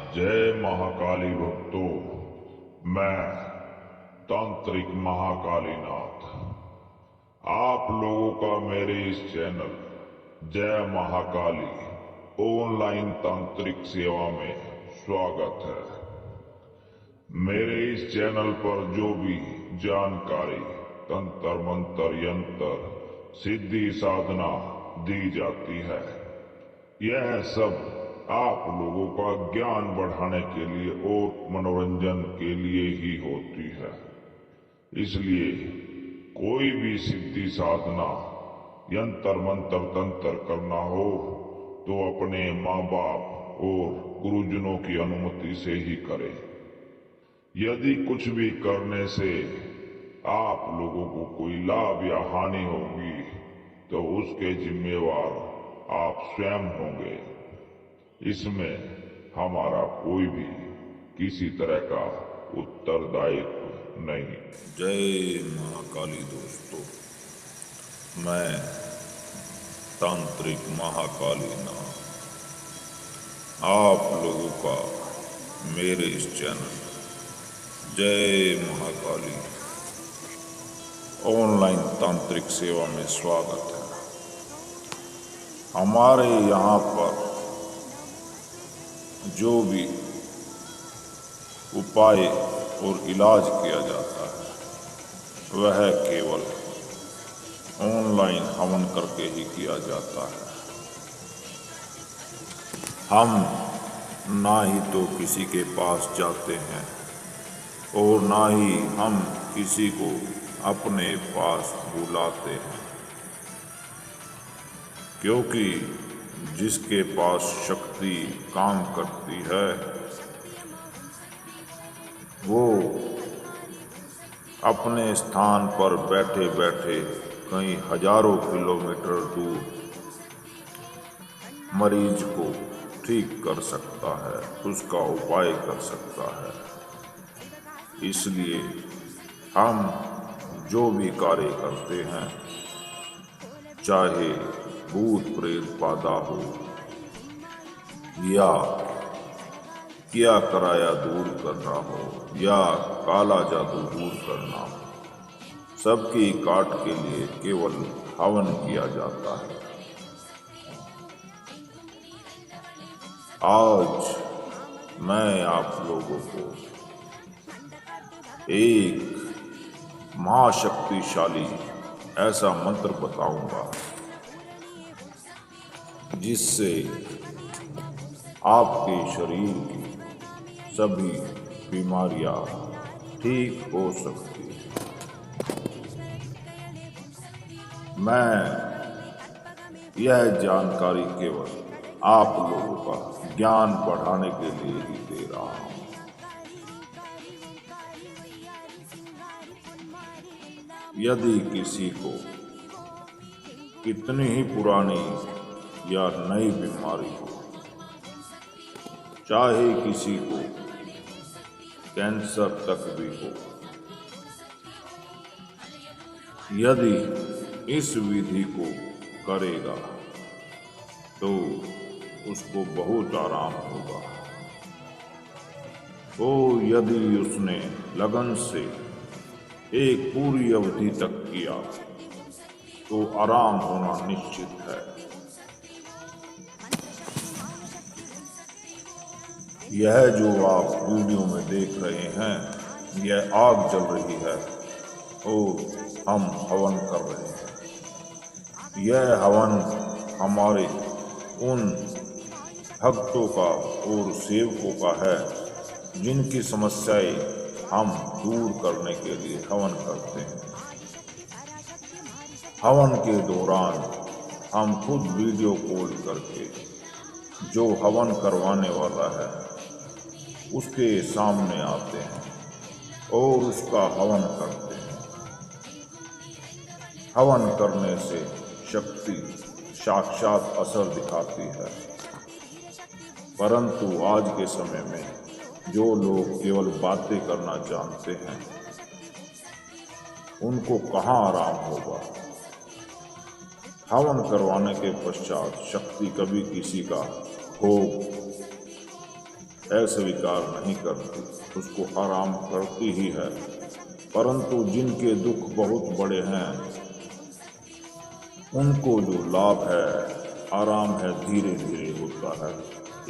जय महाकाली भक्तों। मैं तांत्रिक महाकालीनाथ आप लोगों का मेरे इस चैनल जय महाकाली ऑनलाइन तांत्रिक सेवा में स्वागत है। मेरे इस चैनल पर जो भी जानकारी तंत्र मंत्र यंत्र सिद्धि साधना दी जाती है, यह सब आप लोगों का ज्ञान बढ़ाने के लिए और मनोरंजन के लिए ही होती है। इसलिए कोई भी सिद्धि साधना यंत्र मंत्र तंत्र करना हो तो अपने माँ बाप और गुरुजनों की अनुमति से ही करें। यदि कुछ भी करने से आप लोगों को कोई लाभ या हानि होगी तो उसके जिम्मेवार आप स्वयं होंगे। इसमें हमारा कोई भी किसी तरह का उत्तरदायित्व नहीं। जय महाकाली दोस्तों, मैं तांत्रिक महाकालीनाथ आप लोगों का मेरे इस चैनल जय महाकाली ऑनलाइन तांत्रिक सेवा में स्वागत है। हमारे यहाँ पर जो भी उपाय और इलाज किया जाता है वह केवल ऑनलाइन हवन करके ही किया जाता है। हम ना ही तो किसी के पास जाते हैं और ना ही हम किसी को अपने पास बुलाते हैं, क्योंकि जिसके पास शक्ति काम करती है वो अपने स्थान पर बैठे बैठे कई हजारों किलोमीटर दूर मरीज को ठीक कर सकता है, उसका उपाय कर सकता है। इसलिए हम जो भी कार्य करते हैं, चाहे भूत प्रेत बाधा हो या किया कराया दूर करना हो या काला जादू दूर करना हो, सबकी काट के लिए केवल हवन किया जाता है। आज मैं आप लोगों को एक महाशक्तिशाली ऐसा मंत्र बताऊंगा जिससे आपके शरीर की सभी बीमारियां ठीक हो सकती हैं। मैं यह जानकारी केवल आप लोगों का ज्ञान बढ़ाने के लिए ही दे रहा हूं। यदि किसी को कितनी ही पुरानी या नई बीमारी हो, चाहे किसी को कैंसर तक भी हो, यदि इस विधि को करेगा तो उसको बहुत आराम होगा। तो यदि उसने लगन से एक पूरी अवधि तक किया तो आराम होना निश्चित है। यह जो आप वीडियो में देख रहे हैं, यह आग जल रही है और हम हवन कर रहे हैं। यह हवन हमारे उन भक्तों का और सेवकों का है जिनकी समस्याएं हम दूर करने के लिए हवन करते हैं। हवन के दौरान हम खुद वीडियो कॉल करके जो हवन करवाने वाला है उसके सामने आते हैं और उसका हवन करते हैं। हवन करने से शक्ति साक्षात असर दिखाती है, परंतु आज के समय में जो लोग केवल बातें करना जानते हैं उनको कहाँ आराम होगा। हवन करवाने के पश्चात शक्ति कभी किसी का भोग अस्वीकार नहीं करती, उसको आराम करती ही है। परंतु जिनके दुख बहुत बड़े हैं, उनको जो लाभ है, आराम है, धीरे धीरे होता है,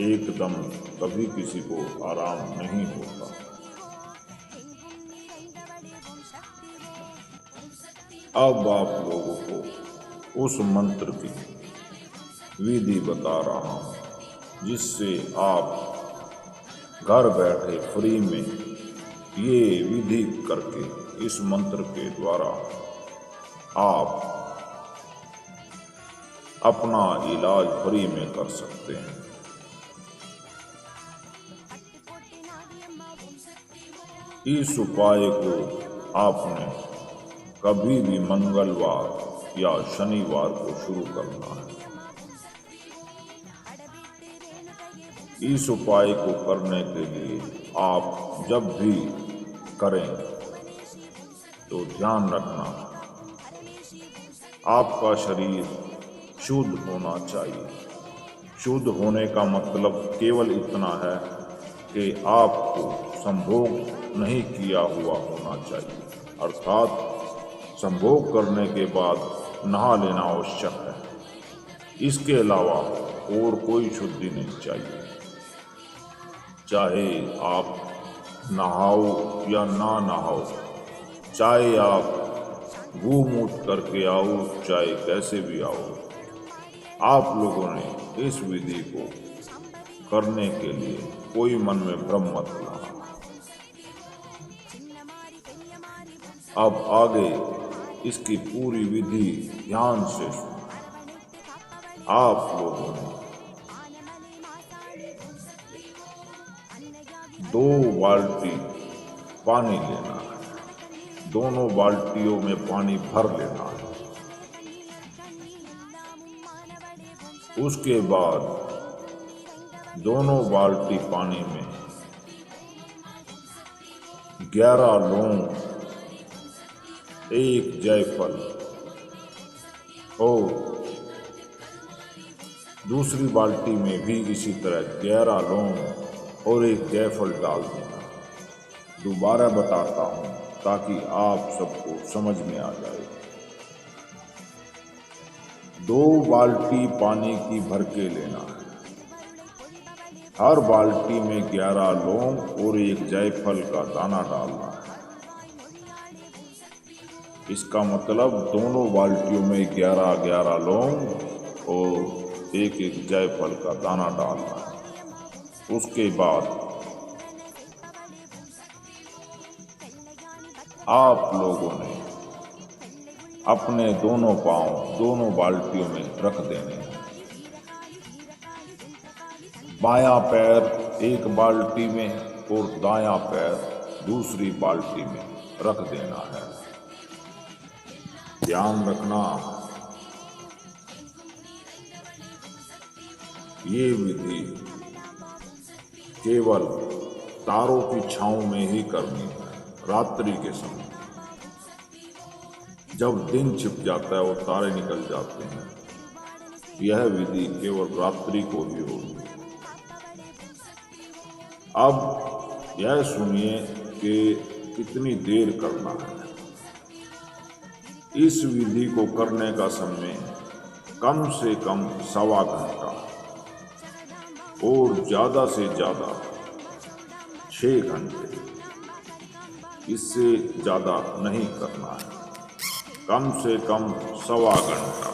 एकदम कभी किसी को आराम नहीं होता। अब आप लोगों को उस मंत्र की विधि बता रहा हूं, जिससे आप घर बैठे फ्री में ये विधि करके, इस मंत्र के द्वारा आप अपना इलाज फ्री में कर सकते हैं। इस उपाय को आपने कभी भी मंगलवार या शनिवार को शुरू करना है। इस उपाय को करने के लिए आप जब भी करें तो ध्यान रखना, आपका शरीर शुद्ध होना चाहिए। शुद्ध होने का मतलब केवल इतना है कि आपको संभोग नहीं किया हुआ होना चाहिए, अर्थात संभोग करने के बाद नहा लेना आवश्यक है। इसके अलावा और कोई शुद्धि नहीं चाहिए। चाहे आप नहाओ या ना नहाओ, चाहे आप गूमूत करके आओ, चाहे कैसे भी आओ, आप लोगों ने इस विधि को करने के लिए कोई मन में भ्रम मत लाना। अब आगे इसकी पूरी विधि ध्यान से सुनो। आप लोगों ने 2 बाल्टी पानी लेना है, दोनों बाल्टियों में पानी भर लेना है। उसके बाद दोनों बाल्टी पानी में 11 लौंग, 1 जायफल और दूसरी बाल्टी में भी इसी तरह 11 लौंग और 1 जायफल डाल देना। दोबारा बताता हूँ ताकि आप सबको समझ में आ जाए। 2 बाल्टी पानी की भर के लेना है। हर बाल्टी में 11 लौंग और 1 जायफल का दाना डालना है। इसका मतलब दोनों बाल्टियों में 11 लौंग और 1 जायफल का दाना डालना है। उसके बाद आप लोगों ने अपने दोनों पांव दोनों बाल्टियों में रख देने हैं। बायां पैर एक बाल्टी में और दायां पैर दूसरी बाल्टी में रख देना है। ध्यान रखना, ये विधि केवल तारों की छांव में ही करनी है। रात्रि के समय जब दिन छिप जाता है और तारे निकल जाते हैं, यह विधि केवल रात्रि को ही होगी। अब यह सुनिए कि कितनी देर करना है। इस विधि को करने का समय कम से कम 1.25 घंटा और ज्यादा से ज्यादा 6 घंटे, इससे ज्यादा नहीं करना है। कम से कम 1.25 घंटा,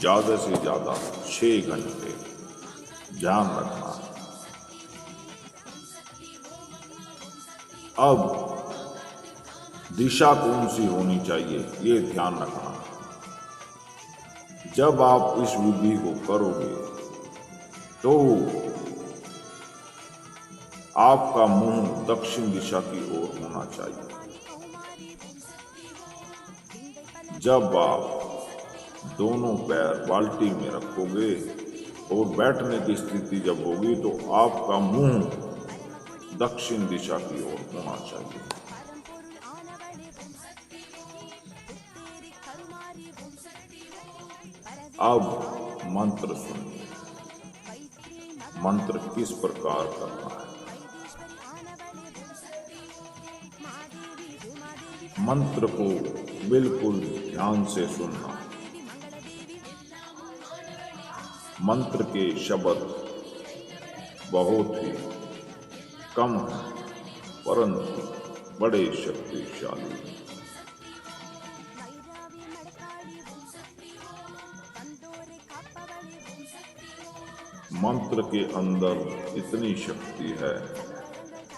ज्यादा से ज्यादा 6 घंटे, ध्यान रखना। अब दिशा कौन सी होनी चाहिए, ये ध्यान रखना। जब आप इस विधि को करोगे तो आपका मुंह दक्षिण दिशा की ओर होना चाहिए। जब आप दोनों पैर बाल्टी में रखोगे और बैठने की स्थिति जब होगी तो आपका मुंह दक्षिण दिशा की ओर होना चाहिए। अब मंत्र सुनिए। मंत्र किस प्रकार करना है। मंत्र को बिल्कुल ध्यान से सुनना। मंत्र के शब्द बहुत ही कम हैं, परंतु बड़े शक्तिशाली हैं। मंत्र के अंदर इतनी शक्ति है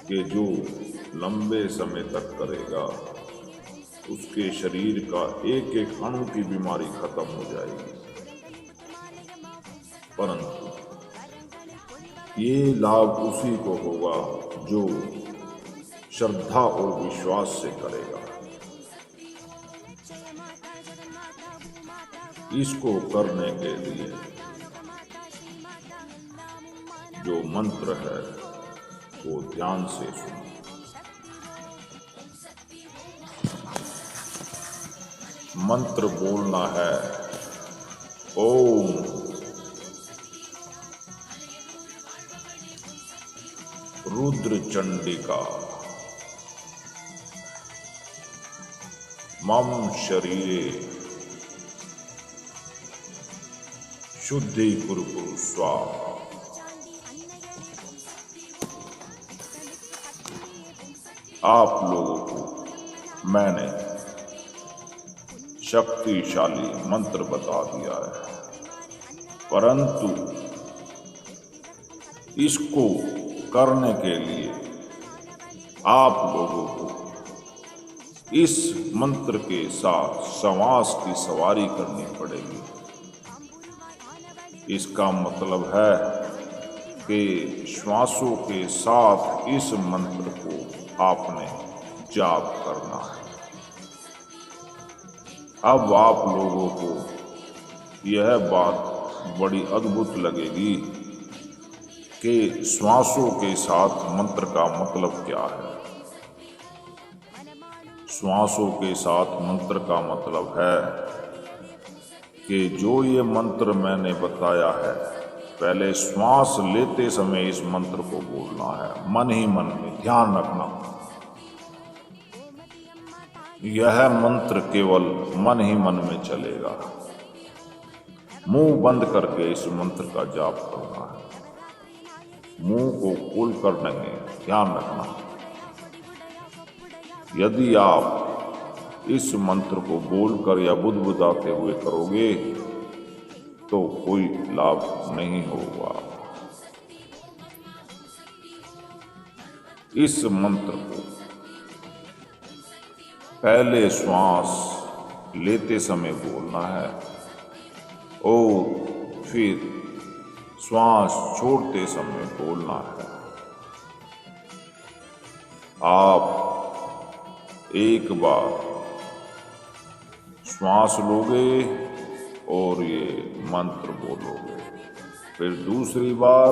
कि जो लंबे समय तक करेगा उसके शरीर का एक एक अणु की बीमारी खत्म हो जाएगी। परंतु ये लाभ उसी को होगा जो श्रद्धा और विश्वास से करेगा। इसको करने के लिए जो मंत्र है वो ध्यान से सुनो। मंत्र बोलना है ओम रुद्र चंडिका मम शरीरे शुद्धि कुरु स्वाहा। आप लोगों को मैंने शक्तिशाली मंत्र बता दिया है, परंतु इसको करने के लिए आप लोगों को इस मंत्र के साथ श्वास की सवारी करनी पड़ेगी। इसका मतलब है कि श्वासों के साथ इस मंत्र को आपने जाप करना है। अब आप लोगों को यह बात बड़ी अद्भुत लगेगी कि श्वासों के साथ मंत्र का मतलब क्या है। श्वासों के साथ मंत्र का मतलब है कि जो ये मंत्र मैंने बताया है, पहले श्वास लेते समय इस मंत्र को बोलना है, मन ही मन में ध्यान रखना। यह मंत्र केवल मन ही मन में चलेगा। मुंह बंद करके इस मंत्र का जाप करना है, मुंह को खोल कर नहीं, ध्यान रखना। यदि आप इस मंत्र को बोलकर या बुदबुदाते हुए करोगे तो कोई लाभ नहीं होगा। इस मंत्र को पहले श्वास लेते समय बोलना है और फिर श्वास छोड़ते समय बोलना है। आप एक बार श्वास लोगे और ये मंत्र बोलोगे, फिर दूसरी बार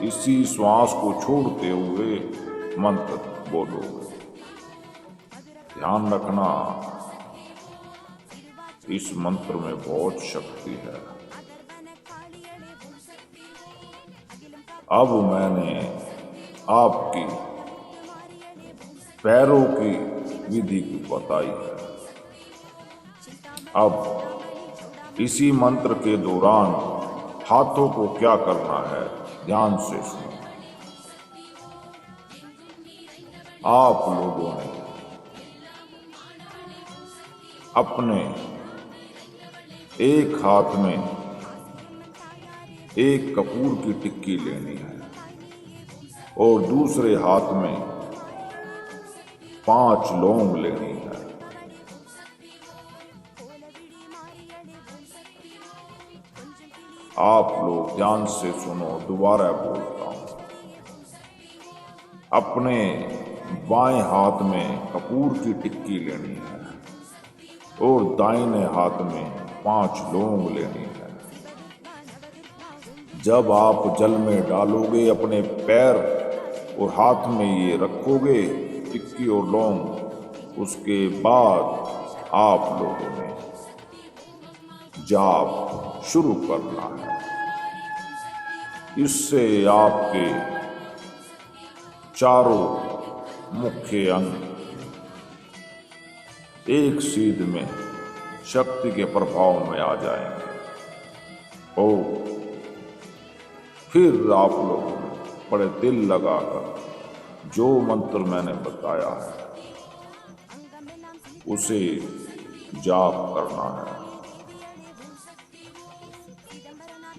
इसी श्वास को छोड़ते हुए मंत्र बोलोगे। ध्यान रखना, इस मंत्र में बहुत शक्ति है। अब मैंने आपकी पैरों की विधि को बताई है। अब इसी मंत्र के दौरान हाथों को क्या करना है, ध्यान से सुनो। आप लोगों ने अपने एक हाथ में एक कपूर की टिक्की लेनी है और दूसरे हाथ में 5 लौंग लेनी है। आप लोग ध्यान से सुनो, दोबारा बोलता हूं। अपने बाएं हाथ में कपूर की टिक्की लेनी है और दाहिने हाथ में 5 लौंग लेनी है। जब आप जल में डालोगे, अपने पैर और हाथ में ये रखोगे टिक्की और लौंग, उसके बाद आप लोगों ने जाप शुरू करना है। इससे आपके चारों मुख्य अंग एक सीध में शक्ति के प्रभाव में आ जाएंगे। और फिर आप लोग बड़े दिल लगाकर जो मंत्र मैंने बताया है उसे जाप करना है।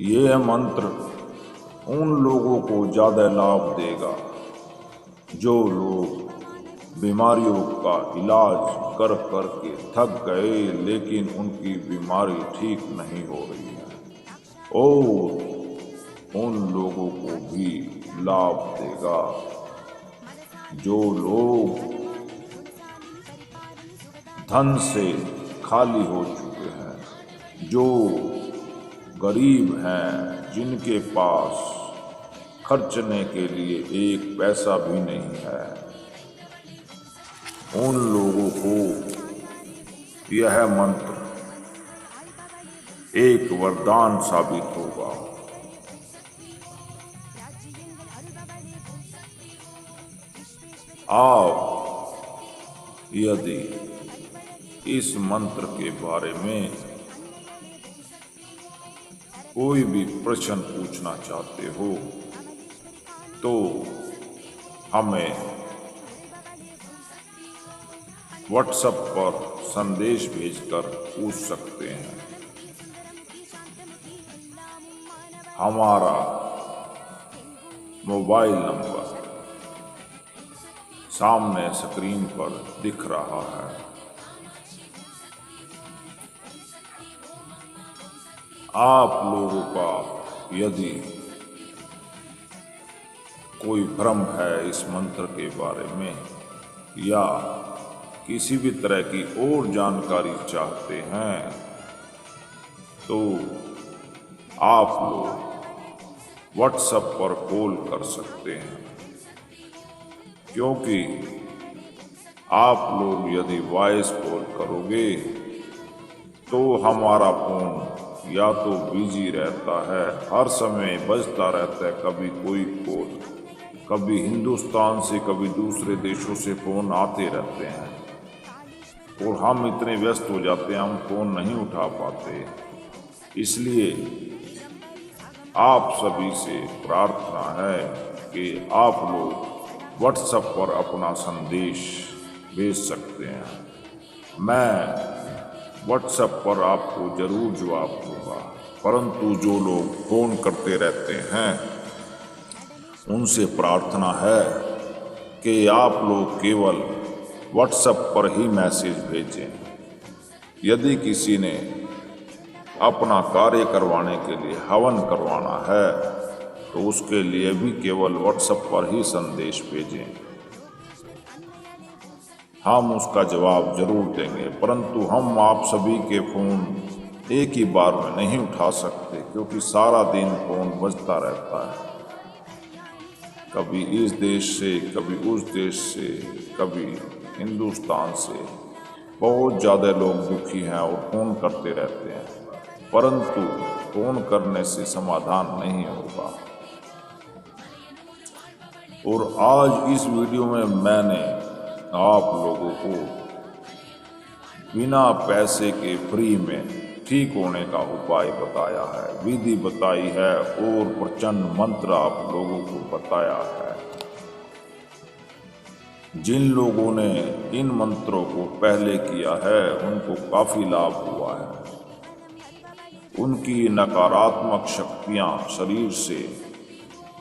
यह मंत्र उन लोगों को ज्यादा लाभ देगा जो लोग बीमारियों का इलाज कर कर के थक गए लेकिन उनकी बीमारी ठीक नहीं हो रही है, और उन लोगों को भी लाभ देगा जो लोग धन से खाली हो चुके हैं, जो गरीब हैं, जिनके पास खर्चने के लिए एक पैसा भी नहीं है, उन लोगों को यह मंत्र एक वरदान साबित होगा। आप यदि इस मंत्र के बारे में कोई भी प्रश्न पूछना चाहते हो तो हमें व्हाट्सएप पर संदेश भेजकर पूछ सकते हैं। हमारा मोबाइल नंबर सामने स्क्रीन पर दिख रहा है। आप लोगों का यदि कोई भ्रम है इस मंत्र के बारे में या किसी भी तरह की और जानकारी चाहते हैं तो आप लोग व्हाट्सएप पर कॉल कर सकते हैं, क्योंकि आप लोग यदि वॉइस कॉल करोगे तो हमारा फोन या तो बिजी रहता है, हर समय बजता रहता है, कभी कोई कॉल, कभी हिंदुस्तान से कभी दूसरे देशों से फोन आते रहते हैं और हम इतने व्यस्त हो जाते हैं हम फोन नहीं उठा पाते। इसलिए आप सभी से प्रार्थना है कि आप लोग व्हाट्सएप पर अपना संदेश भेज सकते हैं। मैं व्हाट्सएप पर आपको जरूर जवाब दूंगा, परंतु जो लोग फोन करते रहते हैं उनसे प्रार्थना है कि आप लोग केवल व्हाट्सएप पर ही मैसेज भेजें। यदि किसी ने अपना कार्य करवाने के लिए हवन करवाना है तो उसके लिए भी केवल व्हाट्सएप पर ही संदेश भेजें। हम उसका जवाब जरूर देंगे, परंतु हम आप सभी के फोन एक ही बार में नहीं उठा सकते, क्योंकि सारा दिन फोन बजता रहता है, कभी इस देश से, कभी उस देश से, कभी हिंदुस्तान से। बहुत ज़्यादा लोग दुखी हैं और फोन करते रहते हैं, परंतु फोन करने से समाधान नहीं होगा। और आज इस वीडियो में मैंने आप लोगों को बिना पैसे के फ्री में ठीक होने का उपाय बताया है, विधि बताई है और प्रचंड मंत्र आप लोगों को बताया है। जिन लोगों ने इन मंत्रों को पहले किया है उनको काफी लाभ हुआ है। उनकी नकारात्मक शक्तियां शरीर से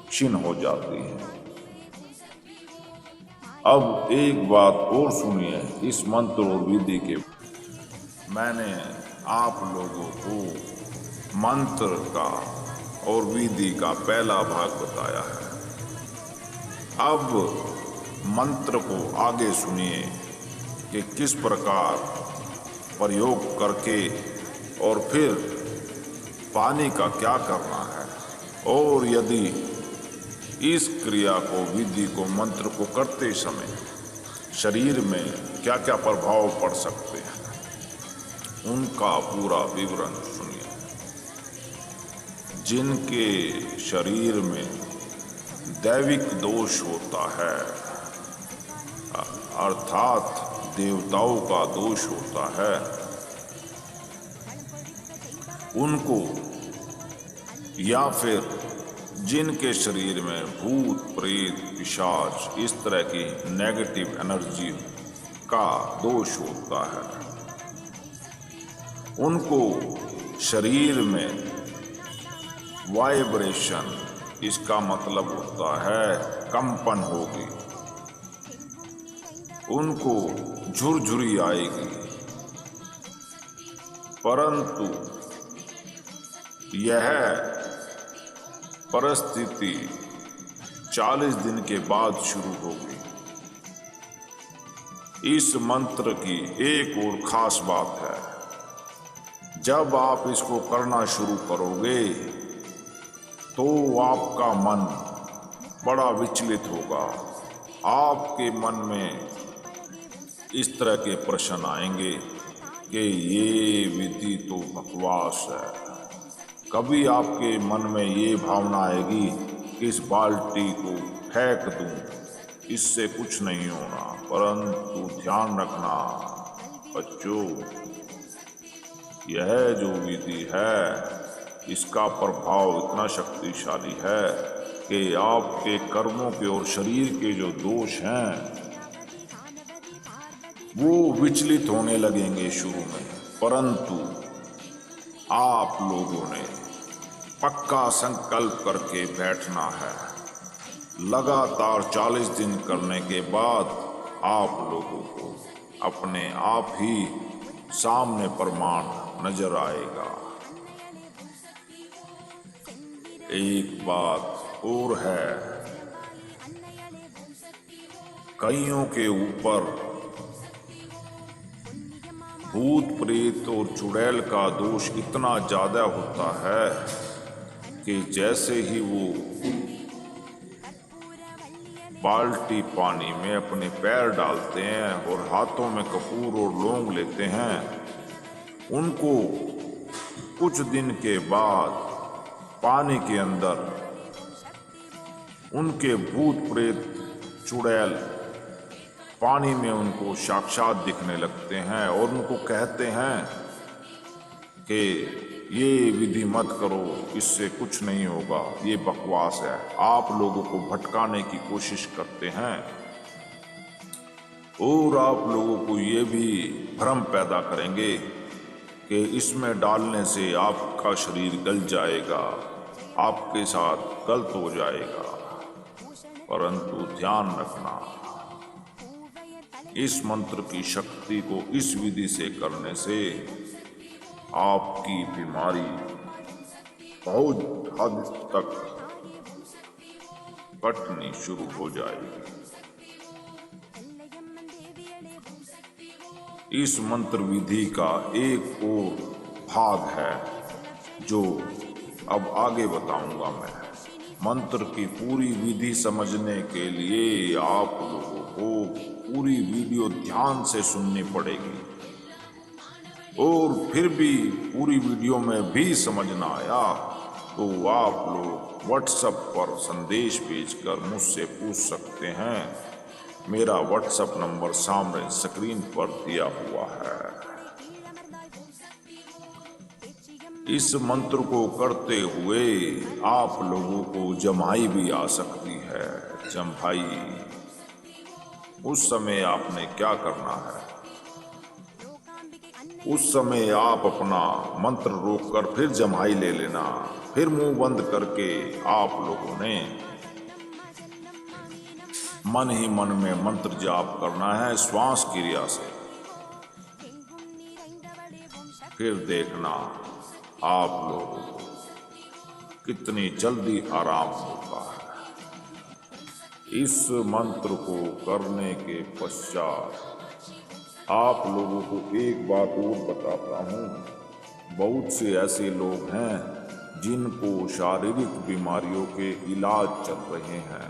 क्षीण हो जाती हैं। अब एक बात और सुनिए इस मंत्र और विधि के। मैंने आप लोगों को मंत्र का और विधि का पहला भाग बताया है। अब मंत्र को आगे सुनिए कि किस प्रकार प्रयोग करके और फिर पानी का क्या करना है, और यदि इस क्रिया को, विधि को, मंत्र को करते समय शरीर में क्या क्या प्रभाव पड़ सकते हैं उनका पूरा विवरण सुनिए। जिनके शरीर में दैविक दोष होता है, अर्थात देवताओं का दोष होता है, उनको, या फिर जिनके शरीर में भूत प्रेत पिशाच इस तरह की नेगेटिव एनर्जी का दोष होता है, उनको शरीर में वाइब्रेशन, इसका मतलब होता है कंपन होगी, उनको झुरझुरी आएगी। परंतु यह परिस्थिति 40 दिन के बाद शुरू होगी। इस मंत्र की एक और खास बात है, जब आप इसको करना शुरू करोगे तो आपका मन बड़ा विचलित होगा। आपके मन में इस तरह के प्रश्न आएंगे कि ये विधि तो बकवास है। कभी आपके मन में ये भावना आएगी कि इस बाल्टी को फेंक दूं, इससे कुछ नहीं होना। परंतु ध्यान रखना बच्चों, यह जो विधि है इसका प्रभाव इतना शक्तिशाली है कि आपके कर्मों के और शरीर के जो दोष हैं वो विचलित होने लगेंगे शुरू में। परंतु आप लोगों ने पक्का संकल्प करके बैठना है। लगातार 40 दिन करने के बाद आप लोगों को अपने आप ही सामने प्रमाण नजर आएगा। एक बात और है, कईयों के ऊपर भूत प्रेत और चुड़ैल का दोष इतना ज्यादा होता है कि जैसे ही वो बाल्टी पानी में अपने पैर डालते हैं और हाथों में कपूर और लौंग लेते हैं, उनको कुछ दिन के बाद पानी के अंदर उनके भूत प्रेत चुड़ैल पानी में उनको साक्षात दिखने लगते हैं और उनको कहते हैं कि ये विधि मत करो, इससे कुछ नहीं होगा, ये बकवास है। आप लोगों को भटकाने की कोशिश करते हैं और आप लोगों को ये भी भ्रम पैदा करेंगे कि इसमें डालने से आपका शरीर गल जाएगा, आपके साथ गलत हो जाएगा। परंतु ध्यान रखना, इस मंत्र की शक्ति को इस विधि से करने से आपकी बीमारी बहुत हद तक कटनी शुरू हो जाएगी। इस मंत्र विधि का एक और भाग है जो अब आगे बताऊंगा मैं। मंत्र की पूरी विधि समझने के लिए आप लोगों को पूरी वीडियो ध्यान से सुननी पड़ेगी, और फिर भी पूरी वीडियो में भी समझ ना आया तो आप लोग व्हाट्सएप पर संदेश भेजकर मुझसे पूछ सकते हैं। मेरा व्हाट्सएप नंबर सामने स्क्रीन पर दिया हुआ है। इस मंत्र को करते हुए आप लोगों को जम्हाई भी आ सकती है। जम्हाई, उस समय आपने क्या करना है, उस समय आप अपना मंत्र रोककर फिर जम्हाई ले लेना। फिर मुंह बंद करके आप लोगों ने मन ही मन में मंत्र जाप करना है श्वास क्रिया से। फिर देखना आप लोगों को कितनी जल्दी आराम होता है। इस मंत्र को करने के पश्चात आप लोगों को एक बात और बताता हूँ। बहुत से ऐसे लोग हैं जिनको शारीरिक बीमारियों के इलाज चल रहे हैं।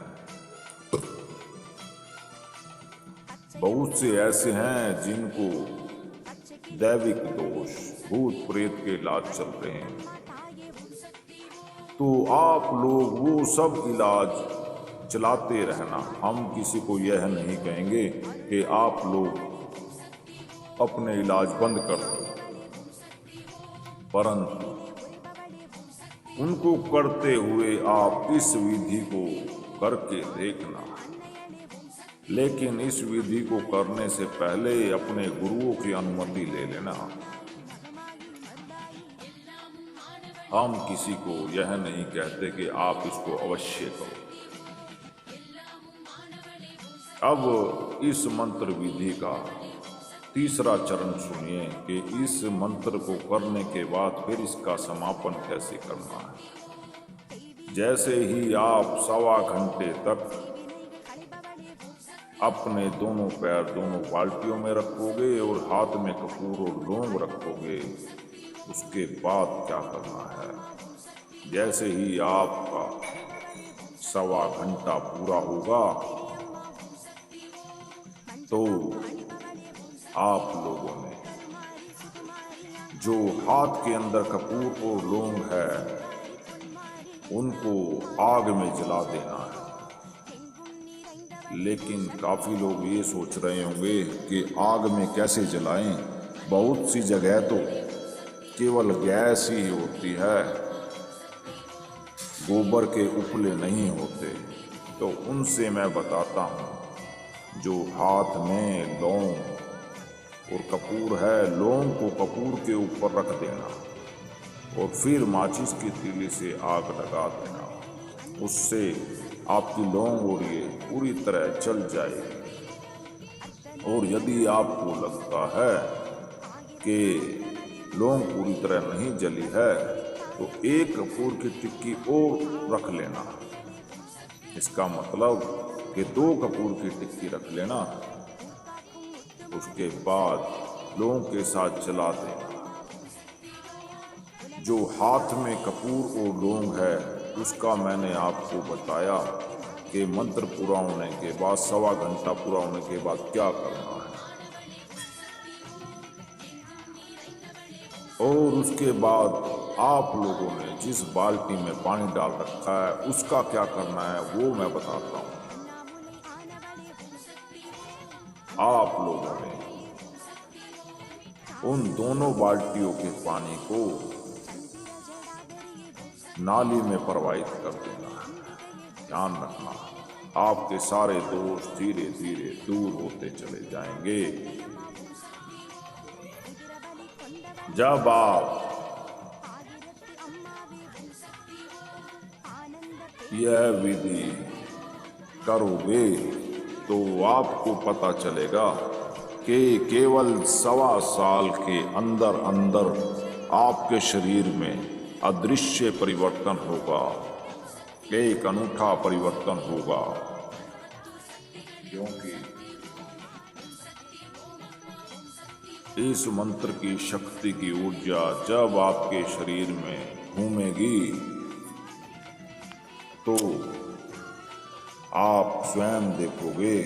बहुत से ऐसे हैं जिनको दैविक दोष, भूत प्रेत के इलाज चल रहे हैं। तो आप लोग वो सब इलाज चलाते रहना। हम किसी को यह नहीं कहेंगे कि आप लोग अपने इलाज बंद कर दो, परंतु उनको करते हुए आप इस विधि को करके देखना। लेकिन इस विधि को करने से पहले अपने गुरुओं की अनुमति ले लेना। हम किसी को यह नहीं कहते कि आप इसको अवश्य करो। अब इस मंत्र विधि का तीसरा चरण सुनिए कि इस मंत्र को करने के बाद फिर इसका समापन कैसे करना है। जैसे ही आप 1.25 घंटे तक अपने दोनों पैर दोनों बाल्टियों में रखोगे और हाथ में कपूर और लौंग रखोगे, उसके बाद क्या करना है। जैसे ही आपका 1.25 घंटा पूरा होगा तो आप लोगों ने जो हाथ के अंदर कपूर और लौंग है उनको आग में जला देना है। लेकिन काफी लोग ये सोच रहे होंगे कि आग में कैसे जलाएं, बहुत सी जगह तो केवल गैस ही होती है, गोबर के उपले नहीं होते। तो उनसे मैं बताता हूँ, जो हाथ में लौंग और कपूर है, लौंग को कपूर के ऊपर रख देना और फिर माचिस की तीली से आग लगा देना। उससे आपकी लौंग और ये पूरी तरह जल जाएगी। और यदि आपको लगता है कि लौंग पूरी तरह नहीं जली है तो एक कपूर की टिक्की और रख लेना। इसका मतलब कि 2 कपूर की टिक्की रख लेना। उसके बाद लौंग के साथ जला देना। जो हाथ में कपूर और लौंग है उसका मैंने आपको बताया कि मंत्र पूरा होने के बाद 1.25 घंटा पूरा होने के बाद क्या करना है। और उसके बाद आप लोगों ने जिस बाल्टी में पानी डाल रखा है उसका क्या करना है वो मैं बताता हूँ। आप लोगों ने उन दोनों बाल्टियों के पानी को नाली में प्रवाहित कर देना है। ध्यान रखना, आपके सारे दोष धीरे धीरे दूर होते चले जाएंगे। जब आप यह विधि करोगे तो आपको पता चलेगा कि केवल 1.25 साल के अंदर अंदर आपके शरीर में अदृश्य परिवर्तन होगा, एक अनूठा परिवर्तन होगा। क्योंकि इस मंत्र की शक्ति की ऊर्जा जब आपके शरीर में घूमेगी तो आप स्वयं देखोगे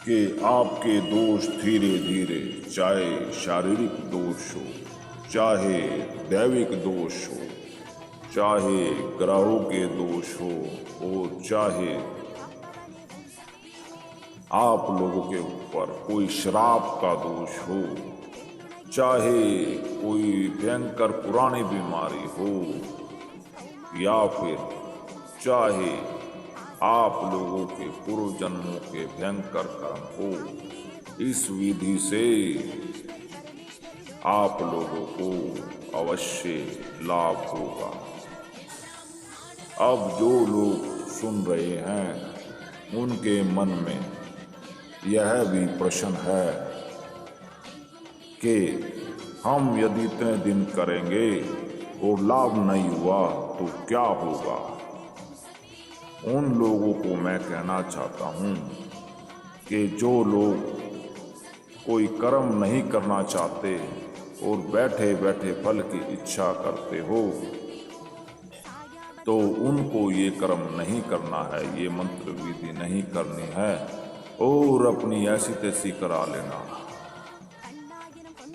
कि आपके दोष धीरे धीरे, चाहे शारीरिक दोष हो, चाहे दैविक दोष हो, चाहे ग्रहों के दोष हो और चाहे आप लोगों के ऊपर कोई श्राप का दोष हो, चाहे कोई भयंकर पुरानी बीमारी हो, या फिर चाहे आप लोगों के पूर्व जन्मों के भयंकर कर्म हो, इस विधि से आप लोगों को अवश्य लाभ होगा। अब जो लोग सुन रहे हैं उनके मन में यह भी प्रश्न है कि हम यदि इतने दिन करेंगे और लाभ नहीं हुआ तो क्या होगा। उन लोगों को मैं कहना चाहता हूँ कि जो लोग कोई कर्म नहीं करना चाहते और बैठे बैठे फल की इच्छा करते हो तो उनको ये कर्म नहीं करना है, ये मंत्र विधि नहीं करनी है और अपनी ऐसी तैसी करा लेना।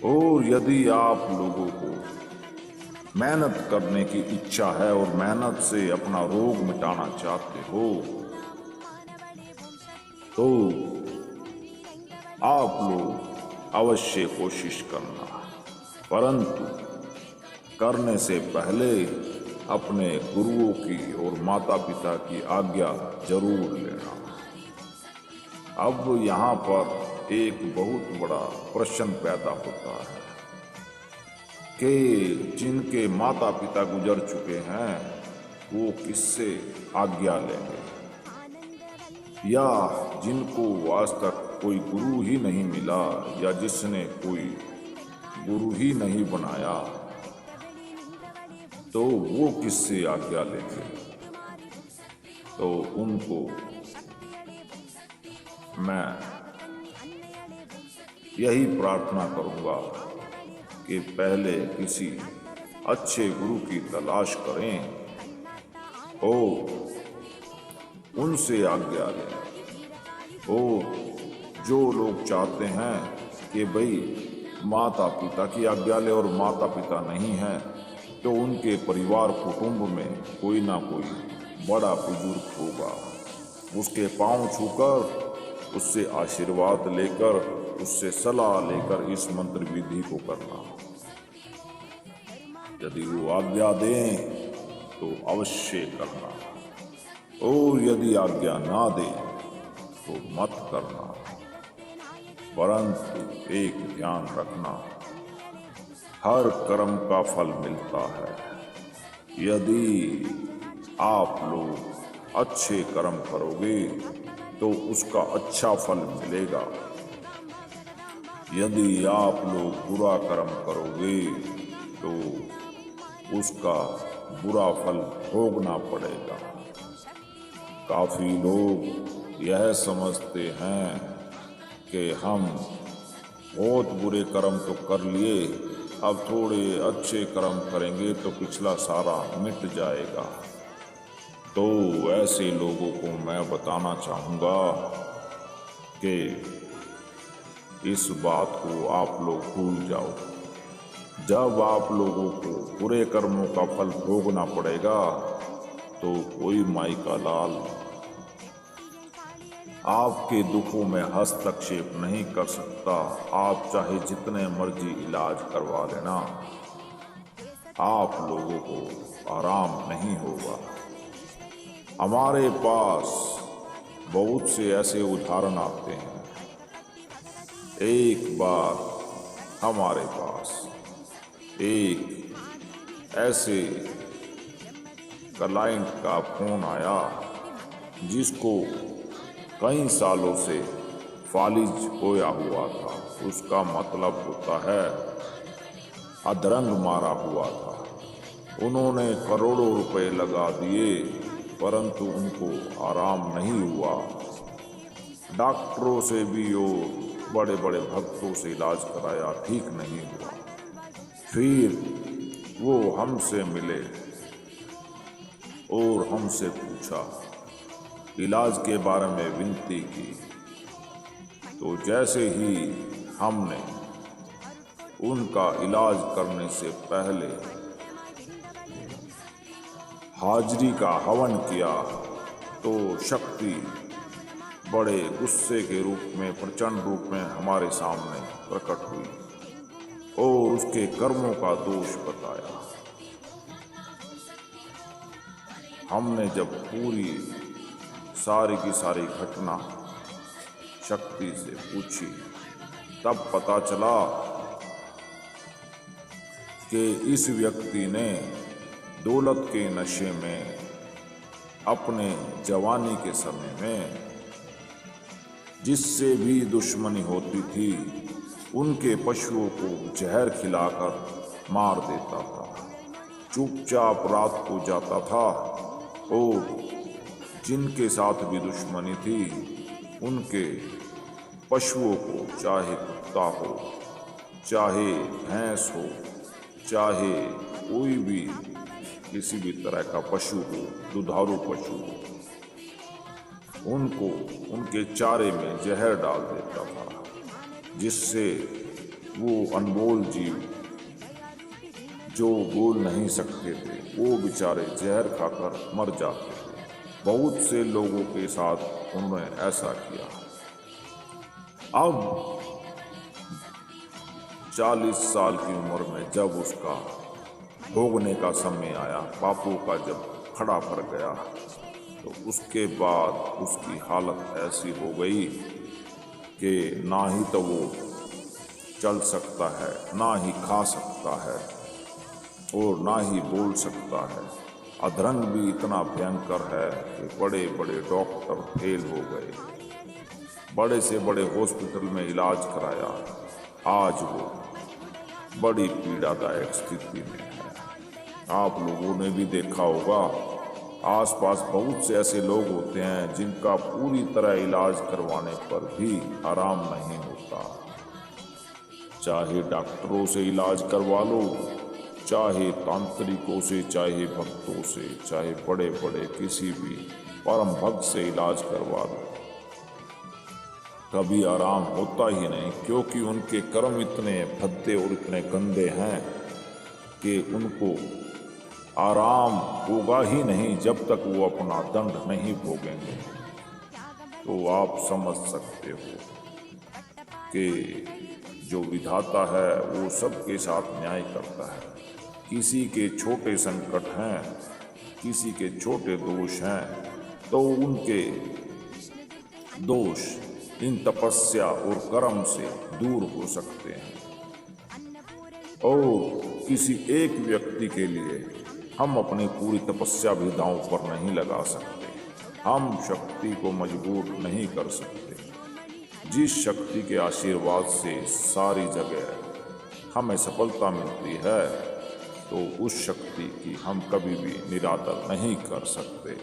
और यदि आप लोगों को मेहनत करने की इच्छा है और मेहनत से अपना रोग मिटाना चाहते हो तो आप लोग अवश्य कोशिश करना, परंतु करने से पहले अपने गुरुओं की और माता पिता की आज्ञा जरूर लेना। अब यहाँ पर एक बहुत बड़ा प्रश्न पैदा होता है कि जिनके माता पिता गुजर चुके हैं वो किससे आज्ञा लेंगे, या जिनको आज तक कोई गुरु ही नहीं मिला या जिसने कोई गुरु ही नहीं बनाया तो वो किससे आज्ञा लेंगे। तो उनको मैं यही प्रार्थना करूंगा कि पहले किसी अच्छे गुरु की तलाश करें और उनसे आज्ञा लें। और जो लोग चाहते हैं कि भाई माता पिता की आज्ञा ले और माता पिता नहीं है तो उनके परिवार कुटुंब में कोई ना कोई बड़ा बुजुर्ग होगा, उसके पांव छूकर उससे आशीर्वाद लेकर उससे सलाह लेकर इस मंत्र विधि को करना। यदि वो आज्ञा दें तो अवश्य करना, और यदि आज्ञा ना दे तो मत करना। परंतु एक ध्यान रखना, हर कर्म का फल मिलता है। यदि आप लोग अच्छे कर्म करोगे तो उसका अच्छा फल मिलेगा, यदि आप लोग बुरा कर्म करोगे तो उसका बुरा फल भोगना पड़ेगा। काफी लोग यह समझते हैं कि हम बहुत बुरे कर्म तो कर लिए, अब थोड़े अच्छे कर्म करेंगे तो पिछला सारा मिट जाएगा। तो ऐसे लोगों को मैं बताना चाहूँगा कि इस बात को आप लोग भूल जाओ। जब आप लोगों को बुरे कर्मों का फल भोगना पड़ेगा तो कोई माई का लाल आपके दुखों में हस्तक्षेप नहीं कर सकता। आप चाहे जितने मर्जी इलाज करवा लेना, आप लोगों को आराम नहीं होगा। हमारे पास बहुत से ऐसे उदाहरण आते हैं। एक बार हमारे पास एक ऐसे क्लाइंट का फोन आया जिसको कई सालों से फालिज होया हुआ था। उसका मतलब होता है अधरंग मारा हुआ था। उन्होंने करोड़ों रुपए लगा दिए परंतु उनको आराम नहीं हुआ। डॉक्टरों से भी और बड़े बड़े भक्तों से इलाज कराया, ठीक नहीं हुआ। फिर वो हमसे मिले और हमसे पूछा, इलाज के बारे में विनती की। तो जैसे ही हमने उनका इलाज करने से पहले हाजरी का हवन किया तो शक्ति बड़े गुस्से के रूप में, प्रचंड रूप में हमारे सामने प्रकट हुई और उसके कर्मों का दोष बताया। हमने जब पूरी सारी की सारी घटना शक्ति से पूछी तब पता चला कि इस व्यक्ति ने दौलत के नशे में अपने जवानी के समय में जिससे भी दुश्मनी होती थी उनके पशुओं को जहर खिलाकर मार देता था। चुपचाप रात को जाता था और जिनके साथ भी दुश्मनी थी उनके पशुओं को, चाहे कुत्ता हो, चाहे भैंस हो, चाहे कोई भी किसी भी तरह का पशु हो, दुधारू पशु हो, उनको उनके चारे में जहर डाल देता था जिससे वो अनमोल जीव जो बोल नहीं सकते थे वो बेचारे जहर खाकर मर जाते थे। बहुत से लोगों के साथ उन्होंने ऐसा किया। अब 40 साल की उम्र में जब उसका भोगने का समय आया, पापों का जब खड़ा पड़ गया, तो उसके बाद उसकी हालत ऐसी हो गई कि ना ही तो वो चल सकता है, ना ही खा सकता है और ना ही बोल सकता है। अधरंग भी इतना भयंकर है कि बड़े बड़े डॉक्टर फेल हो गए, बड़े से बड़े हॉस्पिटल में इलाज कराया, आज वो बड़ी पीड़ादायक स्थिति में है। आप लोगों ने भी देखा होगा, आसपास बहुत से ऐसे लोग होते हैं जिनका पूरी तरह इलाज करवाने पर भी आराम नहीं होता। चाहे डॉक्टरों से इलाज करवा लो, चाहे तांत्रिकों से, चाहे भक्तों से, चाहे बड़े बड़े किसी भी परम भक्त से इलाज करवा लो, कभी आराम होता ही नहीं, क्योंकि उनके कर्म इतने भद्दे और इतने गंदे हैं कि उनको आराम होगा ही नहीं जब तक वो अपना दंड नहीं भोगेंगे। तो आप समझ सकते हो कि जो विधाता है वो सबके साथ न्याय करता है। किसी के छोटे संकट हैं, किसी के छोटे दोष हैं, तो उनके दोष इन तपस्या और कर्म से दूर हो सकते हैं। और किसी एक व्यक्ति के लिए हम अपनी पूरी तपस्या भी दांव पर नहीं लगा सकते, हम शक्ति को मजबूर नहीं कर सकते। जिस शक्ति के आशीर्वाद से सारी जगह हमें सफलता मिलती है, तो उस शक्ति की हम कभी भी निरादर नहीं कर सकते।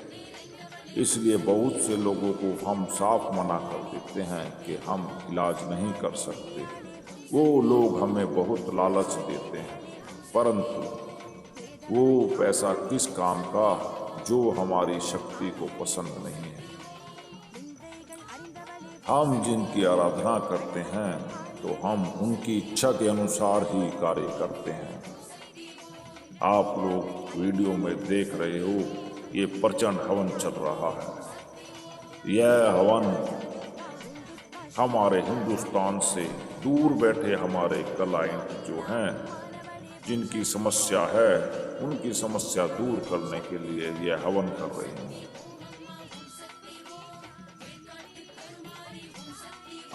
इसलिए बहुत से लोगों को हम साफ मना कर देते हैं कि हम इलाज नहीं कर सकते। वो लोग हमें बहुत लालच देते हैं, परंतु वो पैसा किस काम का जो हमारी शक्ति को पसंद नहीं है। हम जिनकी आराधना करते हैं तो हम उनकी इच्छा के अनुसार ही कार्य करते हैं। आप लोग वीडियो में देख रहे हो, ये प्रचंड हवन चल रहा है। यह हवन हमारे हिंदुस्तान से दूर बैठे हमारे क्लाइंट जो हैं, जिनकी समस्या है, उनकी समस्या दूर करने के लिए यह हवन कर रहे हैं।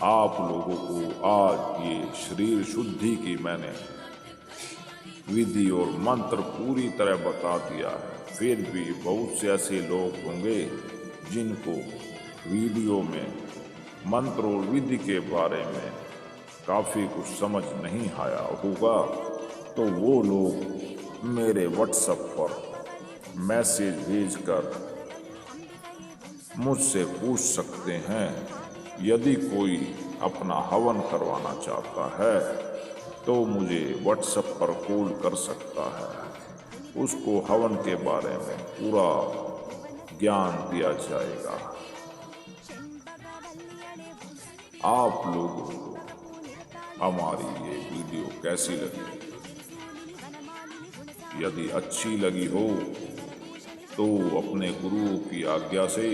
आप लोगों को आज ये शरीर शुद्धि की मैंने विधि और मंत्र पूरी तरह बता दिया है। फिर भी बहुत से ऐसे लोग होंगे जिनको वीडियो में मंत्र और विधि के बारे में काफ़ी कुछ समझ नहीं आया होगा, तो वो लोग मेरे व्हाट्सएप पर मैसेज भेजकर मुझसे पूछ सकते हैं। यदि कोई अपना हवन करवाना चाहता है तो मुझे व्हाट्सएप पर कॉल कर सकता है, उसको हवन के बारे में पूरा ज्ञान दिया जाएगा। आप लोगों को हमारी ये वीडियो कैसी लगी? यदि अच्छी लगी हो तो अपने गुरुओं की आज्ञा से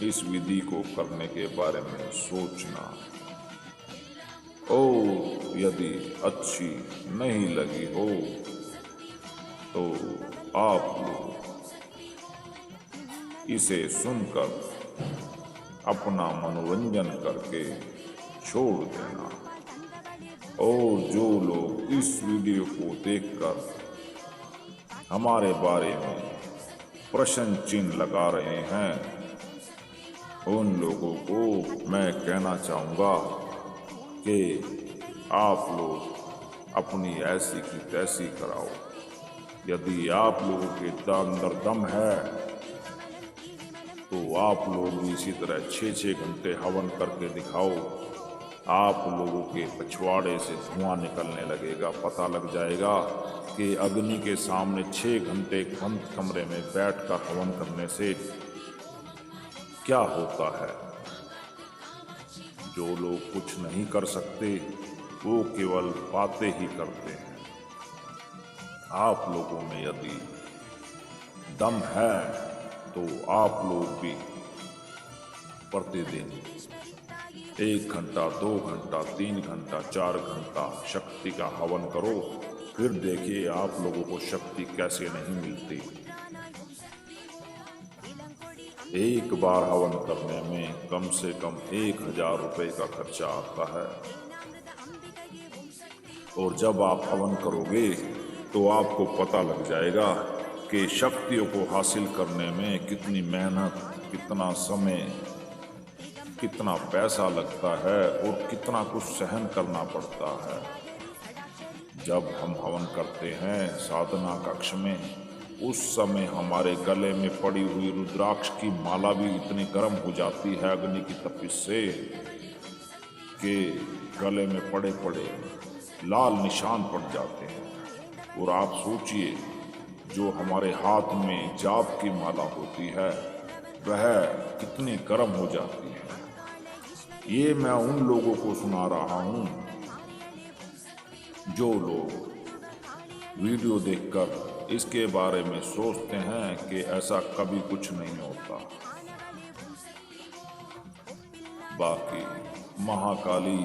इस विधि को करने के बारे में सोचना। और यदि अच्छी नहीं लगी हो तो आप लोग इसे सुनकर अपना मनोरंजन करके छोड़ देना। और जो लोग इस वीडियो को देखकर हमारे बारे में प्रश्न चिन्ह लगा रहे हैं, उन लोगों को मैं कहना चाहूँगा कि आप लोग अपनी ऐसी की तैसी कराओ। यदि आप लोगों के अंदर दम है तो आप लोग भी इसी तरह 6-6 घंटे हवन करके दिखाओ। आप लोगों के पिछवाड़े से धुआं निकलने लगेगा, पता लग जाएगा कि अग्नि के सामने 6 घंटे बंद कमरे में बैठकर हवन करने से क्या होता है। जो लोग कुछ नहीं कर सकते वो केवल बातें ही करते हैं। आप लोगों में यदि दम है तो आप लोग भी प्रतिदिन 1 घंटा, 2 घंटा, 3 घंटा, 4 घंटा शक्ति का हवन करो। फिर देखिए आप लोगों को शक्ति कैसे नहीं मिलती। एक बार हवन करने में कम से कम 1000 रुपये का खर्चा आता है। और जब आप हवन करोगे तो आपको पता लग जाएगा कि शक्तियों को हासिल करने में कितनी मेहनत, कितना समय, कितना पैसा लगता है और कितना कुछ सहन करना पड़ता है। जब हम हवन करते हैं साधना कक्ष में, उस समय हमारे गले में पड़ी हुई रुद्राक्ष की माला भी इतनी गर्म हो जाती है अग्नि की तपिश से कि गले में पड़े पड़े लाल निशान पड़ जाते हैं। और आप सोचिए, जो हमारे हाथ में जाप की माला होती है वह कितनी गर्म हो जाती है। ये मैं उन लोगों को सुना रहा हूँ जो लोग वीडियो देखकर इसके बारे में सोचते हैं कि ऐसा कभी कुछ नहीं होता। बाकी महाकाली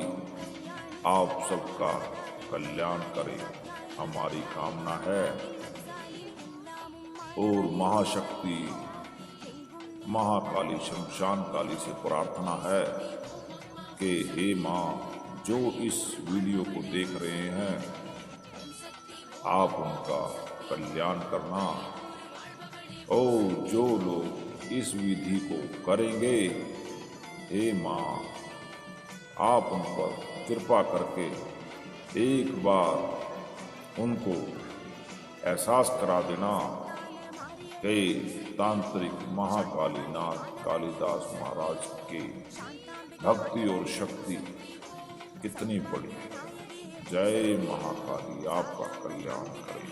आप सबका कल्याण करे, हमारी कामना है। और महाशक्ति महाकाली शमशान काली से प्रार्थना है कि हे माँ, जो इस वीडियो को देख रहे हैं आप उनका कल्याण करना। और जो लोग इस विधि को करेंगे, हे माँ, आप उन पर कृपा करके एक बार उनको एहसास करा देना कि तांत्रिक महाकालीनाथ कालिदास महाराज की भक्ति और शक्ति कितनी बड़ी। जय महाकाली आपका कल्याण करे।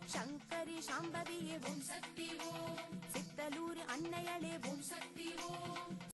शंकरी शांभविये ओम शक्ति ओम सित्तलूर अन्नयले ओम शक्ति ओम